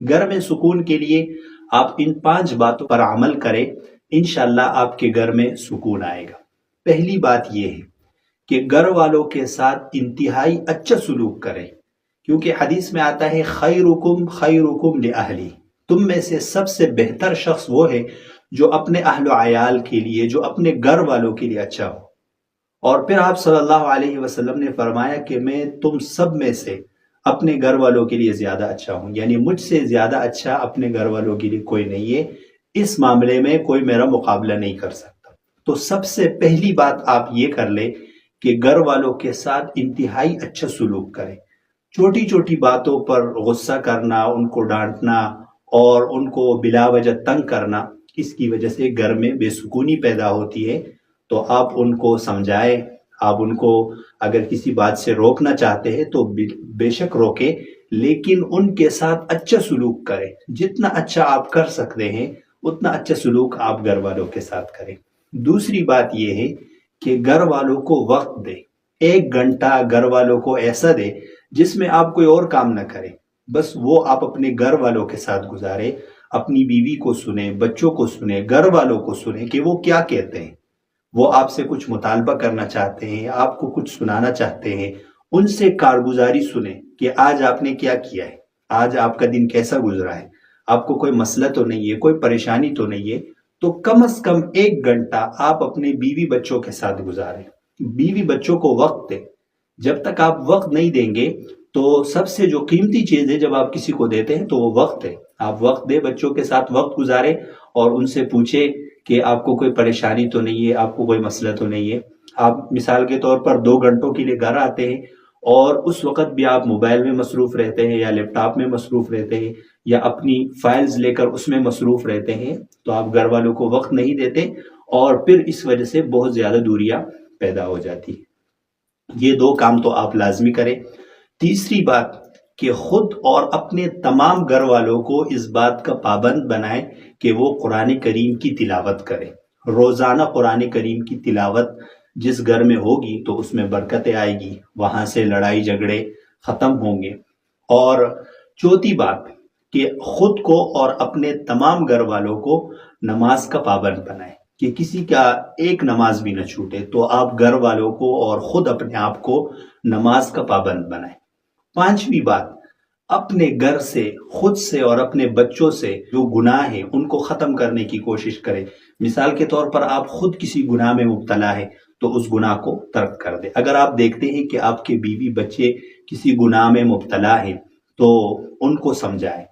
گھر میں سکون کے لیے آپ ان 5 باتوں پر عمل کریں، انشاءاللہ آپ کے گھر میں سکون آئے گا۔ پہلی بات یہ ہے کہ گھر والوں کے ساتھ انتہائی اچھا سلوک کریں، کیونکہ حدیث میں آتا ہے خیرکم خیرکم لأہلی، تم میں سے سب سے بہتر شخص وہ ہے جو اپنے اہل و عیال کے لیے، جو اپنے گھر والوں کے لیے اچھا ہو۔ اور پھر آپ صلی اللہ علیہ وسلم نے فرمایا کہ میں تم سب میں سے اپنے گھر والوں کے لیے زیادہ اچھا ہوں، یعنی مجھ سے زیادہ اچھا اپنے گھر والوں کے لیے کوئی نہیں ہے، اس معاملے میں کوئی میرا مقابلہ نہیں کر سکتا۔ تو سب سے پہلی بات آپ یہ کر لیں کہ گھر والوں کے ساتھ انتہائی اچھا سلوک کریں۔ چھوٹی چھوٹی باتوں پر غصہ کرنا، ان کو ڈانٹنا اور ان کو بلا وجہ تنگ کرنا، اس کی وجہ سے گھر میں بے سکونی پیدا ہوتی ہے۔ تو آپ ان کو سمجھائیں، آپ ان کو اگر کسی بات سے روکنا چاہتے ہیں تو بے شک روکیں، لیکن ان کے ساتھ اچھا سلوک کریں۔ جتنا اچھا آپ کر سکتے ہیں اتنا اچھا سلوک آپ گھر والوں کے ساتھ کریں۔ دوسری بات یہ ہے کہ گھر والوں کو وقت دیں۔ 1 گھنٹہ گھر والوں کو ایسا دے جس میں آپ کوئی اور کام نہ کریں، بس وہ آپ اپنے گھر والوں کے ساتھ گزاریں۔ اپنی بیوی کو سنیں، بچوں کو سنیں، گھر والوں کو سنیں کہ وہ کیا کہتے ہیں۔ وہ آپ سے کچھ مطالبہ کرنا چاہتے ہیں، آپ کو کچھ سنانا چاہتے ہیں، ان سے کارگزاری سنیں کہ آج آپ نے کیا کیا ہے، آج آپ کا دن کیسا گزرا ہے، آپ کو کوئی مسئلہ تو نہیں ہے، کوئی پریشانی تو نہیں ہے۔ تو کم از کم 1 گھنٹہ آپ اپنے بیوی بچوں کے ساتھ گزاریں۔ بیوی بچوں کو وقت دیں۔ جب تک آپ وقت نہیں دیں گے تو سب سے جو قیمتی چیز ہے جب آپ کسی کو دیتے ہیں تو وہ وقت ہے۔ آپ وقت دیں، بچوں کے ساتھ وقت گزاریں اور ان سے پوچھیں کہ آپ کو کوئی پریشانی تو نہیں ہے، آپ کو کوئی مسئلہ تو نہیں ہے۔ آپ مثال کے طور پر 2 گھنٹوں کے لیے گھر آتے ہیں اور اس وقت بھی آپ موبائل میں مصروف رہتے ہیں یا لیپ ٹاپ میں مصروف رہتے ہیں یا اپنی فائلز لے کر اس میں مصروف رہتے ہیں، تو آپ گھر والوں کو وقت نہیں دیتے اور پھر اس وجہ سے بہت زیادہ دوریاں پیدا ہو جاتی ہیں۔ یہ 2 کام تو آپ لازمی کریں۔ تیسری بات کہ خود اور اپنے تمام گھر والوں کو اس بات کا پابند بنائیں کہ وہ قرآن کریم کی تلاوت کریں۔ روزانہ قرآن کریم کی تلاوت جس گھر میں ہوگی تو اس میں برکتیں آئے گی، وہاں سے لڑائی جھگڑے ختم ہوں گے۔ اور چوتھی بات کہ خود کو اور اپنے تمام گھر والوں کو نماز کا پابند بنائیں کہ کسی کا ایک نماز بھی نہ چھوٹے۔ تو آپ گھر والوں کو اور خود اپنے آپ کو نماز کا پابند بنائیں۔ 5ویں بات، اپنے گھر سے، خود سے اور اپنے بچوں سے جو گناہ ہیں ان کو ختم کرنے کی کوشش کریں۔ مثال کے طور پر آپ خود کسی گناہ میں مبتلا ہے تو اس گناہ کو ترک کر دیں۔ اگر آپ دیکھتے ہیں کہ آپ کے بیوی بچے کسی گناہ میں مبتلا ہیں تو ان کو سمجھائیں